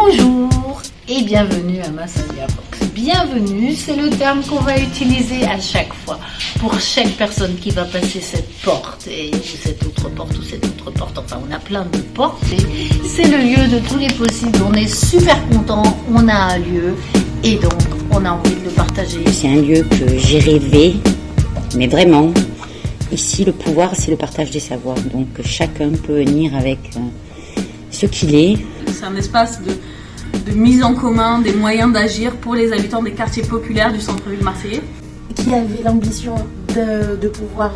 Bonjour et bienvenue à Massalia Box. Bienvenue, c'est le terme qu'on va utiliser à chaque fois pour chaque personne qui va passer cette porte et cette autre porte ou cette autre porte. Enfin, on a plein de portes et c'est le lieu de tous les possibles. On est super content, on a un lieu et donc on a envie de le partager. C'est un lieu que j'ai rêvé, mais vraiment. Ici, le pouvoir, c'est le partage des savoirs. Donc, chacun peut venir avec ce qu'il est. C'est un espace de mise en commun des moyens d'agir pour les habitants des quartiers populaires du centre-ville marseillais. Qui avait l'ambition de pouvoir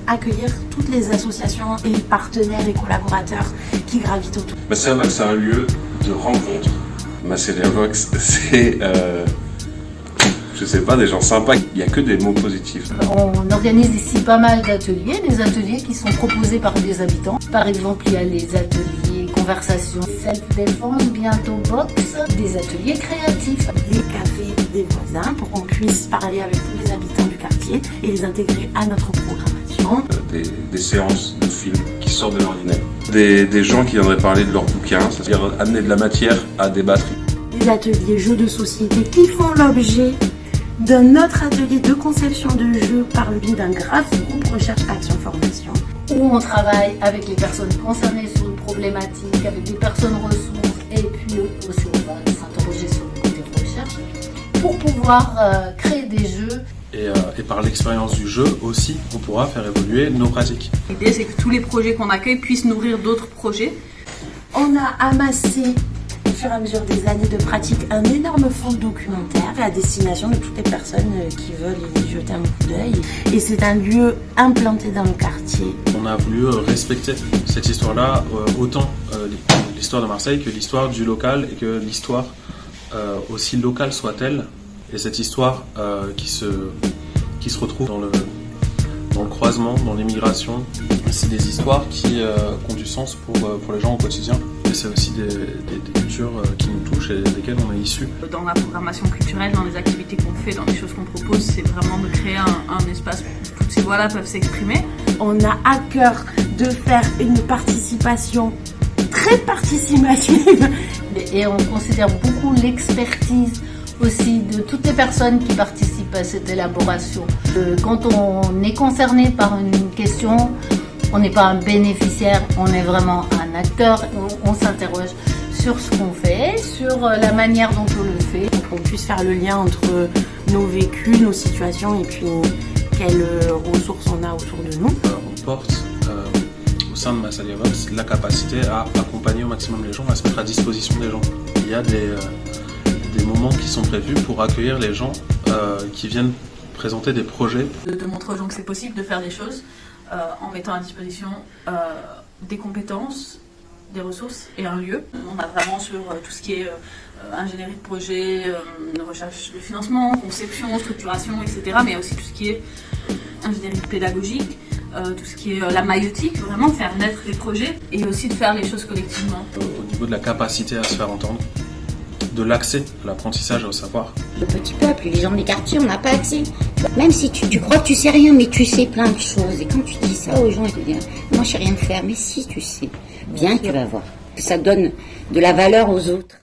accueillir toutes les associations et partenaires et collaborateurs qui gravitent autour. C'est un lieu de rencontre. Massalia Box, c'est... je sais pas, des gens sympas, il n'y a que des mots positifs. On organise ici pas mal d'ateliers, des ateliers qui sont proposés par des habitants. Par exemple, il y a les ateliers conversation, self-défense, bientôt box, des ateliers créatifs. Les cafés des voisins pour qu'on puisse parler avec tous les habitants du quartier et les intégrer à notre programmation. Des séances de films qui sortent de l'ordinaire. Des gens qui viendraient parler de leurs bouquins, c'est-à-dire amener de la matière à débattre. Des ateliers jeux de société qui font l'objet d'un autre atelier de conception de jeux par le biais d'un graphique groupe recherche action formation. Où on travaille avec les personnes concernées sur une problématique, avec des personnes ressources et puis aussi on va s'interroger sur le côté recherche pour pouvoir créer des jeux. Et par l'expérience du jeu aussi, on pourra faire évoluer nos pratiques. L'idée c'est que tous les projets qu'on accueille puissent nourrir d'autres projets. On a amassé au fur et à mesure des années de pratique un énorme fonds documentaire à destination de toutes les personnes qui veulent y jeter un coup d'œil. Et c'est un lieu implanté dans le quartier. On a voulu respecter cette histoire-là, autant l'histoire de Marseille que l'histoire du local et que l'histoire aussi locale soit-elle. Et cette histoire qui se retrouve dans le croisement, dans l'émigration, c'est des histoires qui ont du sens pour les gens au quotidien. Et c'est aussi des cultures qui nous touchent et desquelles on est issus. Dans la programmation culturelle, dans les activités qu'on fait, dans les choses qu'on propose, c'est vraiment de créer un espace où toutes ces voix-là peuvent s'exprimer. On a à cœur de faire une participation très participative. Et on considère beaucoup l'expertise aussi de toutes les personnes qui participent à cette élaboration. Quand on est concerné par une question, on n'est pas un bénéficiaire, on est vraiment un acteur. On s'interroge sur ce qu'on fait, sur la manière dont on le fait. Pour qu'on puisse faire le lien entre nos vécus, nos situations et puis quelles ressources on a autour de nous. On porte au sein de Massalia Box la capacité à accompagner au maximum les gens, à se mettre à disposition des gens. Il y a des moments qui sont prévus pour accueillir les gens qui viennent présenter des projets. De montrer aux gens que c'est possible de faire des choses en mettant à disposition des compétences, des ressources et un lieu. On a vraiment sur tout ce qui est ingénierie de projet, recherche de financement, conception, structuration, etc. Mais aussi tout ce qui est ingénierie pédagogique, tout ce qui est la maïeutique, vraiment faire naître les projets et aussi de faire les choses collectivement. Au niveau de la capacité à se faire entendre, de l'accès à l'apprentissage et au savoir. Le petit peuple, les gens des quartiers, on n'a pas accès. Même si tu crois que tu sais rien, mais tu sais plein de choses. Et quand tu dis ça aux gens, ils te disent « Moi, je sais rien faire. » Mais si tu sais, bien tu vas voir que ça donne de la valeur aux autres.